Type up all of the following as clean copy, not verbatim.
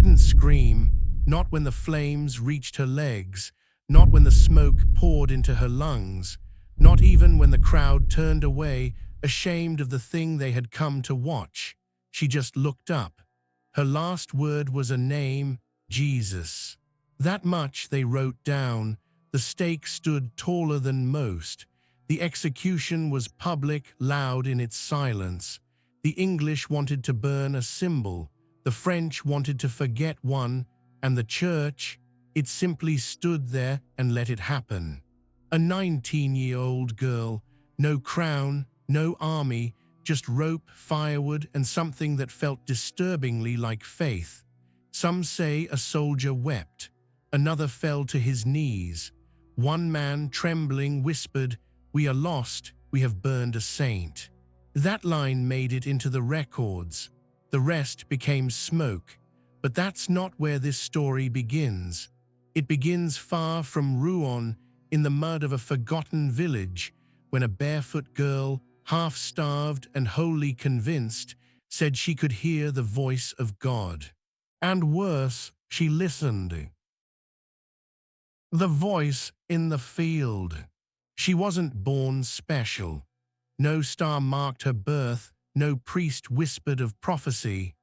didn't scream, not when the flames reached her legs, not when the smoke poured into her lungs, not even when the crowd turned away, ashamed of the thing they had come to watch. She just looked up. Her last word was a name, Jesus. That much they wrote down. The stake stood taller than most. The execution was public, loud in its silence. The English wanted to burn a symbol. The French wanted to forget one. And the church, it simply stood there and let it happen. A 19-year-old girl, no crown, no army, just rope, firewood, and something that felt disturbingly like faith. Some say a soldier wept. Another fell to his knees. One man, trembling, whispered, "We are lost, we have burned a saint." That line made it into the records. The rest became smoke. But that's not where this story begins. It begins far from Rouen, in the mud of a forgotten village, when a barefoot girl, half-starved and wholly convinced, said she could hear the voice of God. And worse, she listened. The voice in the field. She wasn't born special. No star marked her birth, no priest whispered of prophecy.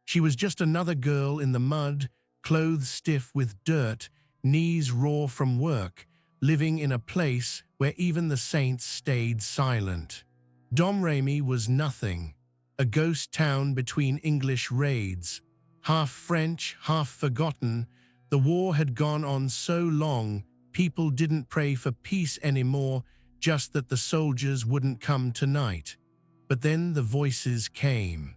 She was just another girl in the mud, clothes stiff with dirt, knees raw from work, living in a place where even the saints stayed silent. Domremy was nothing, a ghost town between English raids. Half French, half forgotten, the war had gone on so long, people didn't pray for peace anymore, just that the soldiers wouldn't come tonight. But then the voices came.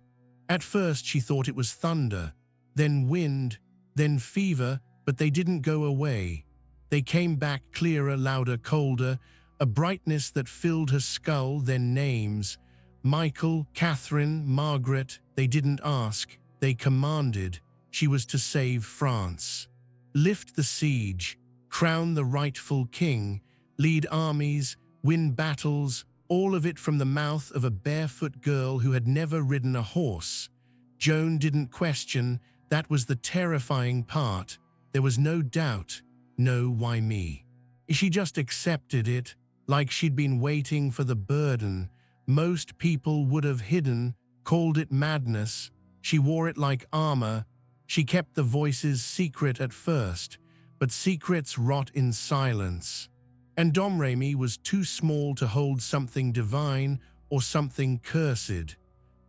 At first she thought it was thunder, then wind, then fever, but they didn't go away. They came back clearer, louder, colder, a brightness that filled her skull, then names. Michael, Catherine, Margaret. They didn't ask, they commanded. She was to save France. Lift the siege, crown the rightful king, lead armies, win battles, all of it from the mouth of a barefoot girl who had never ridden a horse. Joan didn't question, that was the terrifying part. There was no doubt, no why me. She just accepted it, like she'd been waiting for the burden. Most people would have hidden, called it madness. She wore it like armor. She kept the voices secret at first, but secrets rot in silence. And Domremy was too small to hold something divine or something cursed.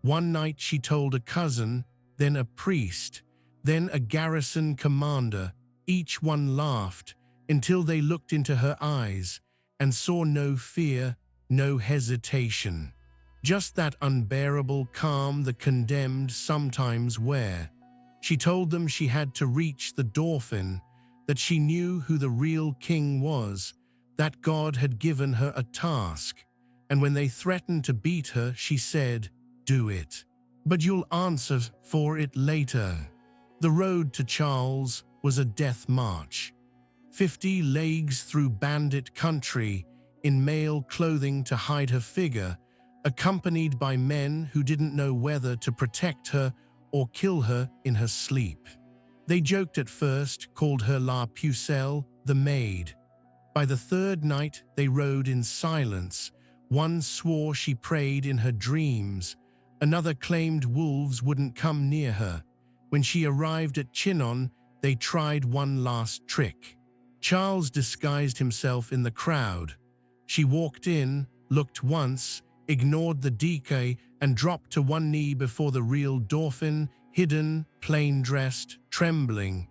One night she told a cousin, then a priest, then a garrison commander. Each one laughed until they looked into her eyes and saw no fear, no hesitation. Just that unbearable calm the condemned sometimes wear. She told them she had to reach the Dauphin, that she knew who the real king was, that God had given her a task, and when they threatened to beat her, she said, "Do it. But you'll answer for it later." The road to Charles was a death march. 50 leagues through bandit country, in male clothing to hide her figure, accompanied by men who didn't know whether to protect her or kill her in her sleep. They joked at first, called her La Pucelle, the maid. By the third night, they rode in silence. One swore she prayed in her dreams. Another claimed wolves wouldn't come near her. When she arrived at Chinon, they tried one last trick. Charles disguised himself in the crowd. She walked in, looked once, ignored the decay, and dropped to one knee before the real Dauphin, hidden, plain-dressed, trembling.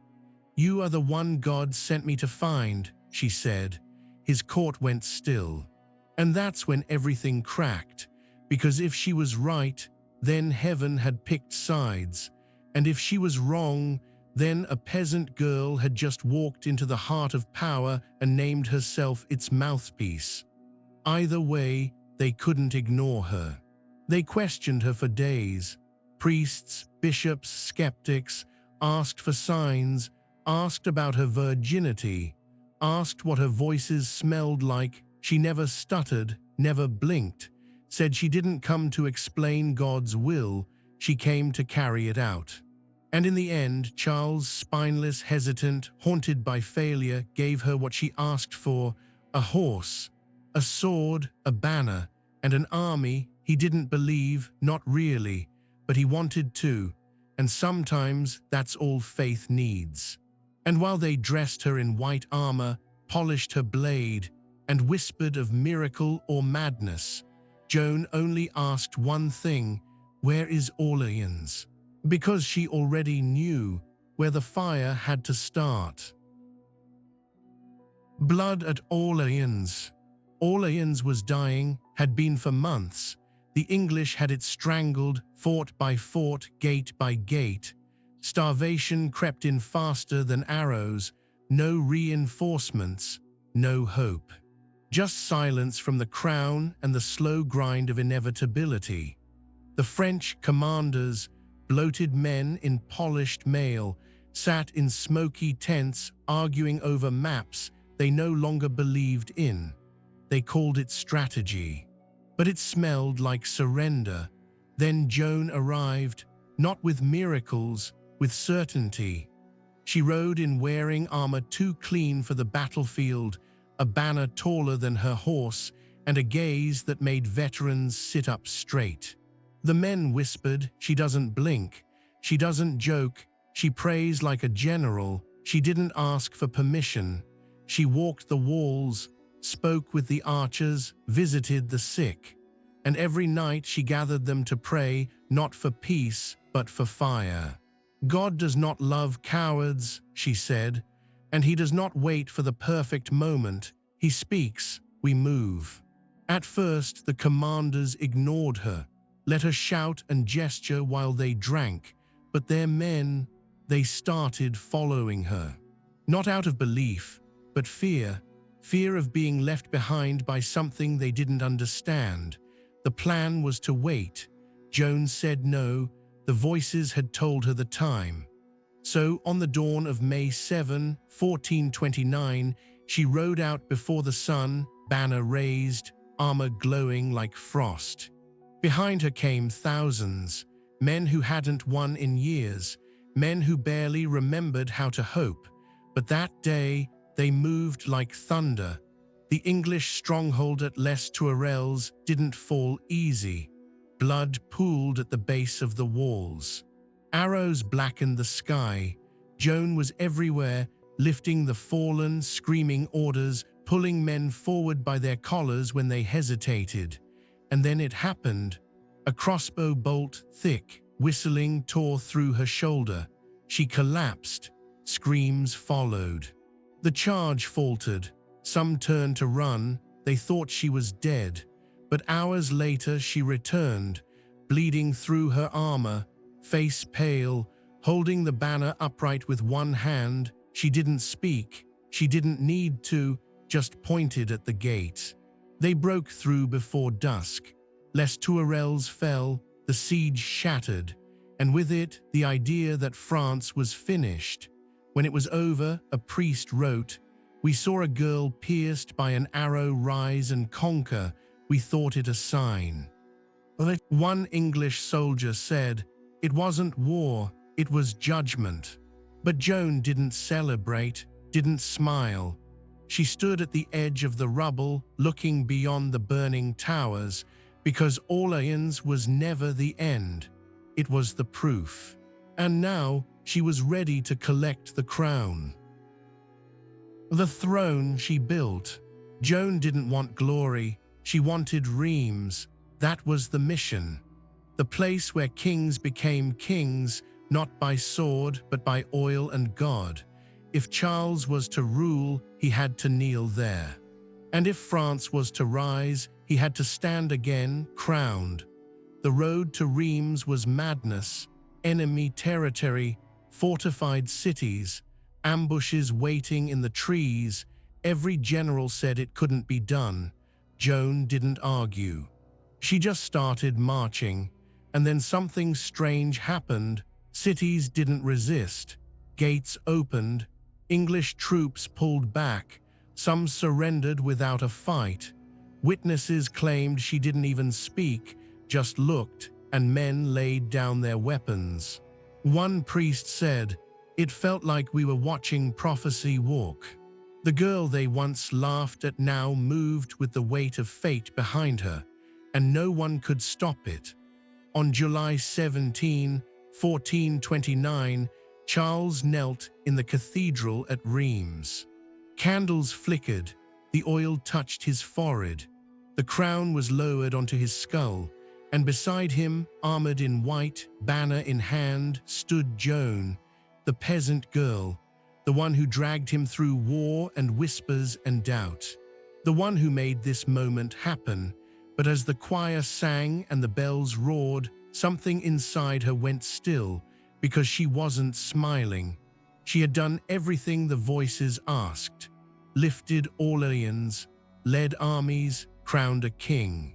"You are the one God sent me to find," she said. His court went still. And that's when everything cracked, because if she was right, then heaven had picked sides, and if she was wrong, then a peasant girl had just walked into the heart of power and named herself its mouthpiece. Either way, they couldn't ignore her. They questioned her for days. Priests, bishops, skeptics asked for signs, asked about her virginity, asked what her voices smelled like. She never stuttered, never blinked, said she didn't come to explain God's will, she came to carry it out. And in the end, Charles, spineless, hesitant, haunted by failure, gave her what she asked for: a horse, a sword, a banner, and an army he didn't believe, not really, but he wanted to, and sometimes that's all faith needs. And while they dressed her in white armor, polished her blade, and whispered of miracle or madness, Joan only asked one thing: where is Orleans? Because she already knew where the fire had to start. Blood at Orleans. Orleans was dying, had been for months. The English had it strangled, fort by fort, gate by gate. Starvation crept in faster than arrows, no reinforcements, no hope. Just silence from the crown and the slow grind of inevitability. The French commanders, bloated men in polished mail, sat in smoky tents arguing over maps they no longer believed in. They called it strategy. But it smelled like surrender. Then Joan arrived, not with miracles, with certainty. She rode in wearing armor too clean for the battlefield, a banner taller than her horse, and a gaze that made veterans sit up straight. The men whispered, "She doesn't blink, she doesn't joke, she prays like a general, she didn't ask for permission. She walked the walls, spoke with the archers, visited the sick. And every night she gathered them to pray, not for peace, but for fire. God does not love cowards," she said, "and he does not wait for the perfect moment. He speaks, we move." At first, the commanders ignored her, let her shout and gesture while they drank, but their men, they started following her. Not out of belief, but fear of being left behind by something they didn't understand. The plan was to wait. Joan said no, the voices had told her the time. So on the dawn of May 7, 1429, she rode out before the sun, banner raised, armor glowing like frost. Behind her came thousands, men who hadn't won in years, men who barely remembered how to hope. But that day, they moved like thunder. The English stronghold at Les Tourelles didn't fall easy. Blood pooled at the base of the walls. Arrows blackened the sky. Joan was everywhere, lifting the fallen, screaming orders, pulling men forward by their collars when they hesitated. And then it happened. A crossbow bolt, thick, whistling, tore through her shoulder. She collapsed. Screams followed. The charge faltered. Some turned to run. They thought she was dead. But hours later she returned, bleeding through her armor, face pale, holding the banner upright with one hand. She didn't speak. She didn't need to, just pointed at the gate. They broke through before dusk. Les Tourelles fell, the siege shattered, and with it the idea that France was finished. When it was over, a priest wrote, "We saw a girl pierced by an arrow rise and conquer. We thought it a sign." One English soldier said, "It wasn't war, it was judgment." But Joan didn't celebrate, didn't smile. She stood at the edge of the rubble, looking beyond the burning towers, because Orleans was never the end. It was the proof. And now, she was ready to collect the crown. The throne she built. Joan didn't want glory, she wanted Reims. That was the mission. The place where kings became kings, not by sword, but by oil and God. If Charles was to rule, he had to kneel there. And if France was to rise, he had to stand again, crowned. The road to Reims was madness, enemy territory, fortified cities, ambushes waiting in the trees. Every general said it couldn't be done. Joan didn't argue. She just started marching, and then something strange happened. Cities didn't resist. Gates opened. English troops pulled back. Some surrendered without a fight. Witnesses claimed she didn't even speak, just looked, and men laid down their weapons. One priest said, "It felt like we were watching prophecy walk." The girl they once laughed at now moved with the weight of fate behind her, and no one could stop it. On July 17, 1429, Charles knelt in the cathedral at Reims. Candles flickered, the oil touched his forehead. The crown was lowered onto his skull, and beside him, armored in white, banner in hand, stood Joan, the peasant girl, the one who dragged him through war and whispers and doubt. The one who made this moment happen. But as the choir sang and the bells roared, something inside her went still, because she wasn't smiling. She had done everything the voices asked: lifted Orleans, led armies, crowned a king.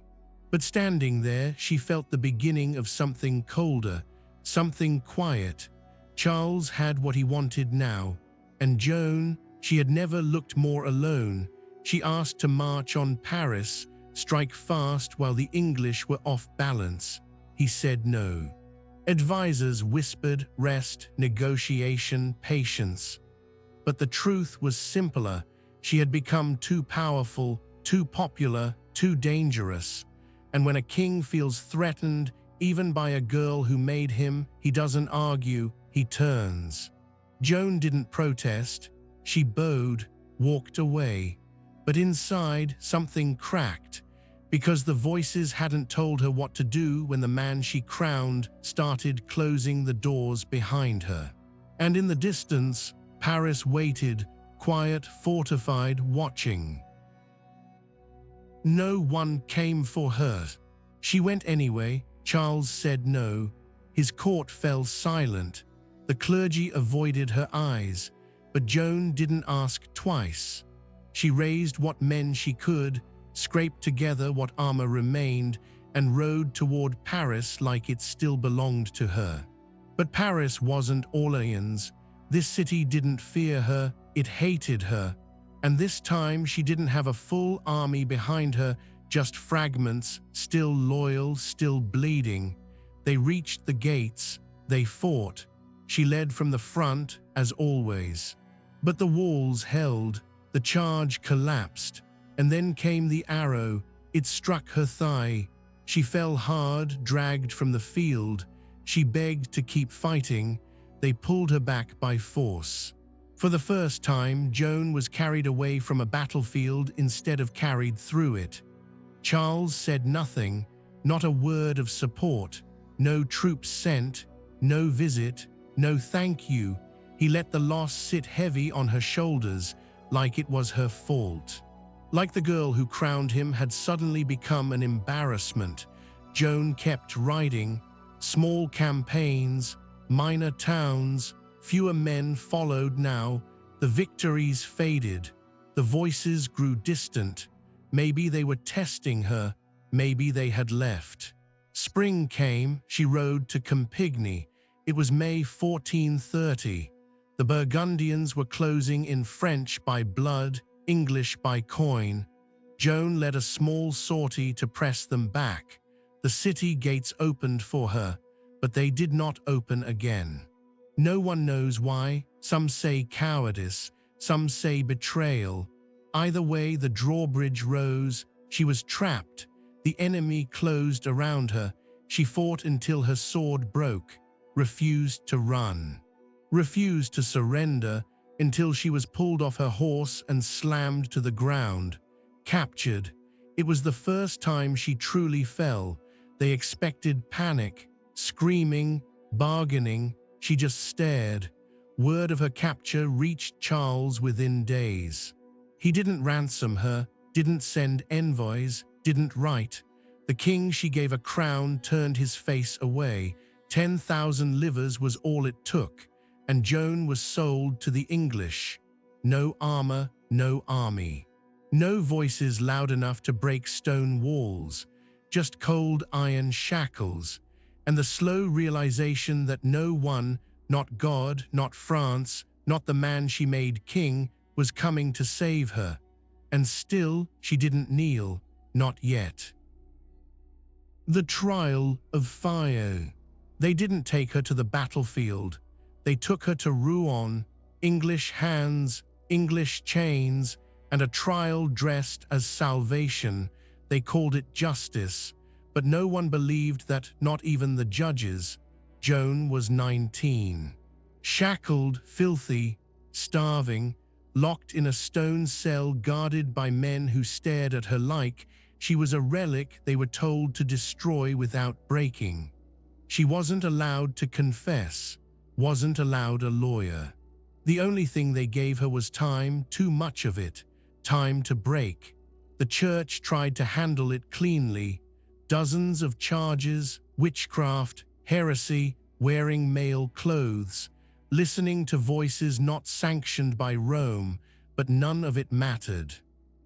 But standing there, she felt the beginning of something colder, something quiet. Charles had what he wanted now, and Joan, she had never looked more alone. She asked to march on Paris, strike fast while the English were off balance. He said no. Advisors whispered rest, negotiation, patience. But the truth was simpler. She had become too powerful, too popular, too dangerous. And when a king feels threatened, even by a girl who made him, he doesn't argue, he turns. Joan didn't protest. She bowed, walked away. But inside, something cracked, because the voices hadn't told her what to do when the man she crowned started closing the doors behind her. And in the distance, Paris waited, quiet, fortified, watching. No one came for her. She went anyway. Charles said no. His court fell silent. The clergy avoided her eyes, but Joan didn't ask twice. She raised what men she could, scraped together what armor remained, and rode toward Paris like it still belonged to her. But Paris wasn't Orleans. This city didn't fear her, it hated her. And this time she didn't have a full army behind her, just fragments, still loyal, still bleeding. They reached the gates, they fought. She led from the front, as always. But the walls held, the charge collapsed, and then came the arrow. It struck her thigh. She fell hard, dragged from the field. She begged to keep fighting. They pulled her back by force. For the first time, Joan was carried away from a battlefield instead of carried through it. Charles said nothing, not a word of support. No troops sent, no visit, no thank you. He let the loss sit heavy on her shoulders, like it was her fault. Like the girl who crowned him had suddenly become an embarrassment. Joan kept riding. Small campaigns, minor towns, fewer men followed now. The victories faded. The voices grew distant. Maybe they were testing her. Maybe they had left. Spring came. She rode to Compiègne. It was May 1430. The Burgundians were closing in, French by blood, English by coin. Joan led a small sortie to press them back. The city gates opened for her, but they did not open again. No one knows why. Some say cowardice, some say betrayal. Either way, the drawbridge rose. She was trapped. The enemy closed around her. She fought until her sword broke, refused to run, refused to surrender, until she was pulled off her horse and slammed to the ground, captured. It was the first time she truly fell. They expected panic, screaming, bargaining. She just stared. Word of her capture reached Charles within days. He didn't ransom her, didn't send envoys, didn't write. The king she gave a crown turned his face away. 10,000 livres was all it took, and Joan was sold to the English. No armor, no army. No voices loud enough to break stone walls, just cold iron shackles, and the slow realization that no one, not God, not France, not the man she made king, was coming to save her. And still, she didn't kneel, not yet. The trial of fire. They didn't take her to the battlefield. They took her to Rouen, English hands, English chains, and a trial dressed as salvation. They called it justice, but no one believed that, not even the judges. Joan was 19. Shackled, filthy, starving, locked in a stone cell guarded by men who stared at her like she was a relic they were told to destroy without breaking. She wasn't allowed to confess, wasn't allowed a lawyer. The only thing they gave her was time, too much of it, time to break. The church tried to handle it cleanly. Dozens of charges, witchcraft, heresy, wearing male clothes, listening to voices not sanctioned by Rome, but none of it mattered.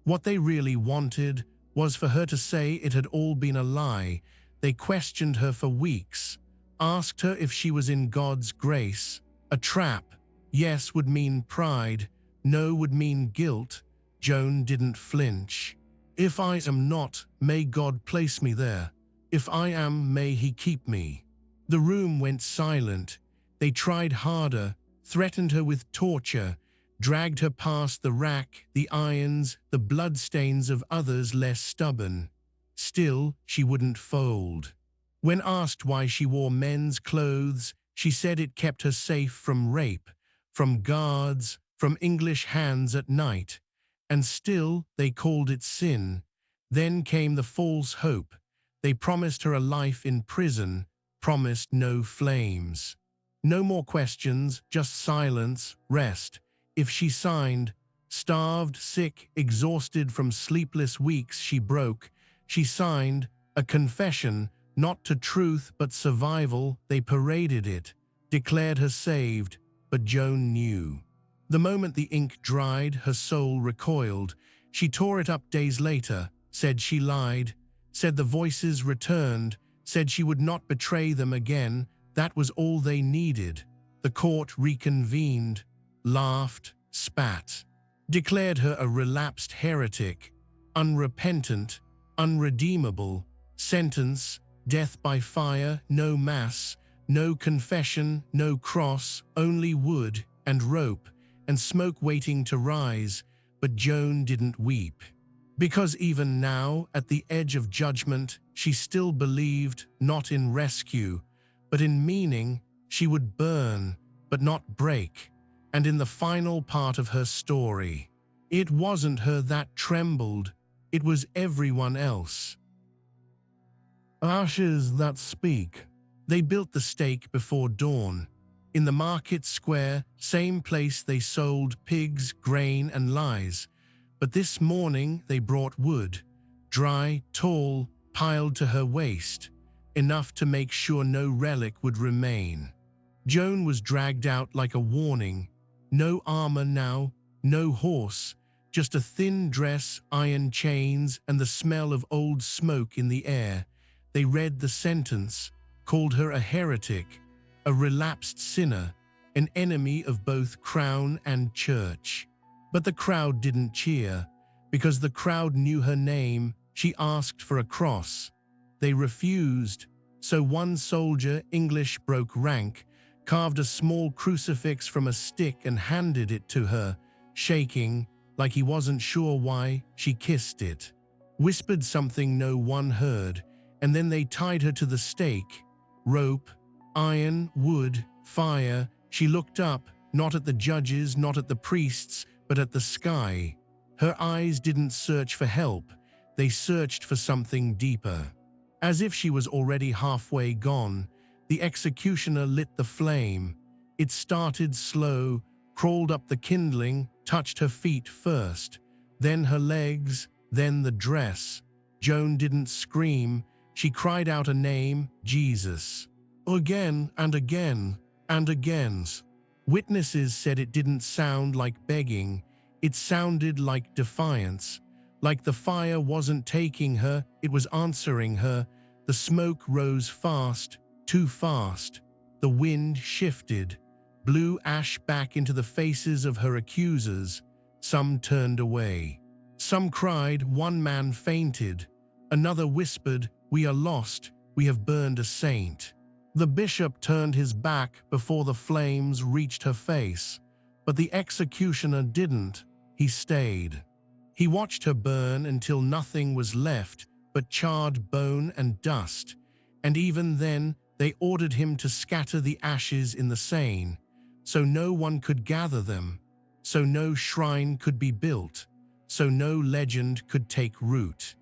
What they really wanted was for her to say it had all been a lie. They questioned her for weeks, asked her if she was in God's grace. A trap. Yes would mean pride, no would mean guilt. Joan didn't flinch. If I am not, may God place me there. If I am, may He keep me. The room went silent. They tried harder, threatened her with torture, dragged her past the rack, the irons, the bloodstains of others less stubborn. Still, she wouldn't fold. When asked why she wore men's clothes, she said it kept her safe from rape, from guards, from English hands at night. And still, they called it sin. Then came the false hope. They promised her a life in prison, promised no flames. No more questions, just silence, rest. If she signed, starved, sick, exhausted from sleepless weeks, she broke. She signed a confession, not to truth but survival. They paraded it, declared her saved, but Joan knew. The moment the ink dried, her soul recoiled. She tore it up days later, said she lied, said the voices returned, said she would not betray them again. That was all they needed. The court reconvened, laughed, spat, declared her a relapsed heretic, unrepentant, unredeemable. Sentence, death by fire, no mass, no confession, no cross, only wood and rope and smoke waiting to rise. But Joan didn't weep. Because even now, at the edge of judgment, she still believed, not in rescue, but in meaning. She would burn, but not break. And in the final part of her story, it wasn't her that trembled, it was everyone else. Ashes that speak. They built the stake before dawn. In the market square, same place they sold pigs, grain, and lies. But this morning they brought wood, dry, tall, piled to her waist, enough to make sure no relic would remain. Joan was dragged out like a warning. No armor now, no horse, just a thin dress, iron chains, and the smell of old smoke in the air. They read the sentence, called her a heretic, a relapsed sinner, an enemy of both crown and church. But the crowd didn't cheer, because the crowd knew her name. She asked for a cross. They refused, so one soldier, English, broke rank, carved a small crucifix from a stick and handed it to her, shaking, like he wasn't sure why. She kissed it, whispered something no one heard, and then they tied her to the stake. Rope, iron, wood, fire. She looked up, not at the judges, not at the priests, but at the sky. Her eyes didn't search for help, they searched for something deeper. As if she was already halfway gone, the executioner lit the flame. It started slow, crawled up the kindling, touched her feet first, then her legs, then the dress. Joan didn't scream, she cried out a name, Jesus. Again and again and again. Witnesses said it didn't sound like begging, it sounded like defiance, like the fire wasn't taking her, it was answering her. The smoke rose fast, too fast. The wind shifted, blew ash back into the faces of her accusers. Some turned away. Some cried, one man fainted. Another whispered, we are lost, we have burned a saint. The bishop turned his back before the flames reached her face, but the executioner didn't. He stayed. He watched her burn until nothing was left but charred bone and dust, and even then they ordered him to scatter the ashes in the Seine, so no one could gather them, so no shrine could be built, so no legend could take root.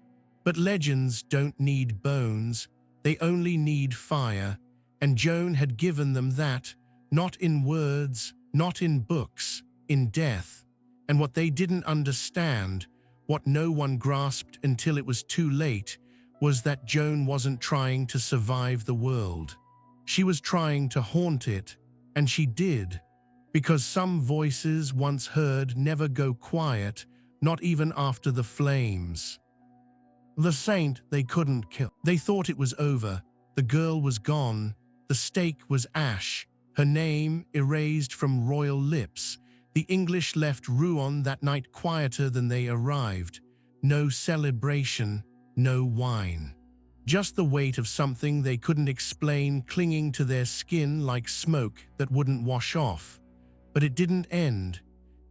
But legends don't need bones, they only need fire, and Joan had given them that, not in words, not in books, in death. And what they didn't understand, what no one grasped until it was too late, was that Joan wasn't trying to survive the world. She was trying to haunt it, and she did, because some voices once heard never go quiet, not even after the flames. The saint they couldn't kill. They thought it was over. The girl was gone. The stake was ash. Her name erased from royal lips. The English left Rouen that night quieter than they arrived. No celebration, no wine. Just the weight of something they couldn't explain clinging to their skin like smoke that wouldn't wash off. But it didn't end,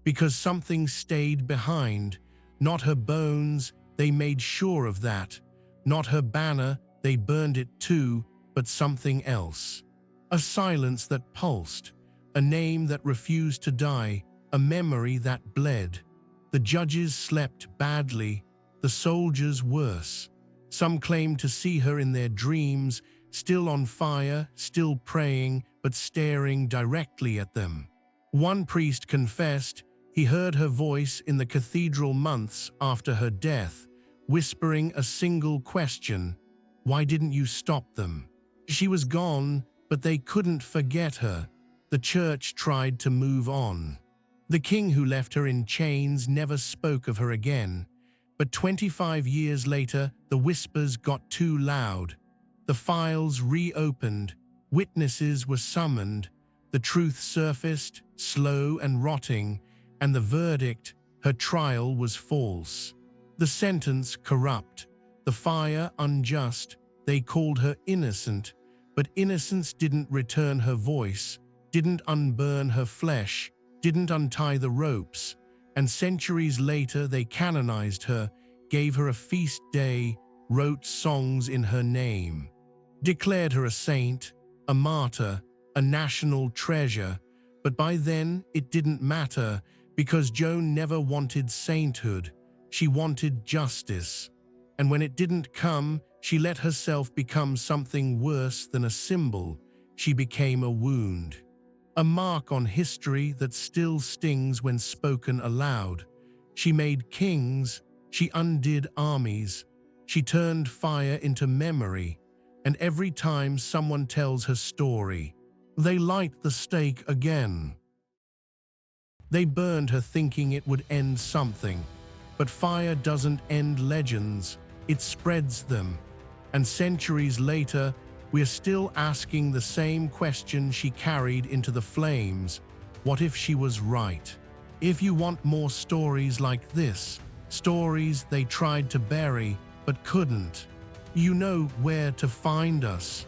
because something stayed behind. Not her bones, they made sure of that. Not her banner, they burned it too, but something else. A silence that pulsed, a name that refused to die, a memory that bled. The judges slept badly, the soldiers worse. Some claimed to see her in their dreams, still on fire, still praying, but staring directly at them. One priest confessed he heard her voice in the cathedral months after her death, whispering a single question: "Why didn't you stop them?" She was gone, but they couldn't forget her. The church tried to move on. The king who left her in chains never spoke of her again. But 25 years later, the whispers got too loud. The files reopened, witnesses were summoned, the truth surfaced, slow and rotting, and the verdict, her trial was false. The sentence corrupt, the fire unjust. They called her innocent, but innocence didn't return her voice, didn't unburn her flesh, didn't untie the ropes. And centuries later they canonized her, gave her a feast day, wrote songs in her name, declared her a saint, a martyr, a national treasure. But by then it didn't matter, because Joan never wanted sainthood, she wanted justice. And when it didn't come, she let herself become something worse than a symbol. She became a wound. A mark on history that still stings when spoken aloud. She made kings, she undid armies, she turned fire into memory, and every time someone tells her story, they light the stake again. They burned her thinking it would end something, but fire doesn't end legends, it spreads them. And centuries later, we're still asking the same question she carried into the flames. What if she was right? If you want more stories like this, stories they tried to bury but couldn't, you know where to find us.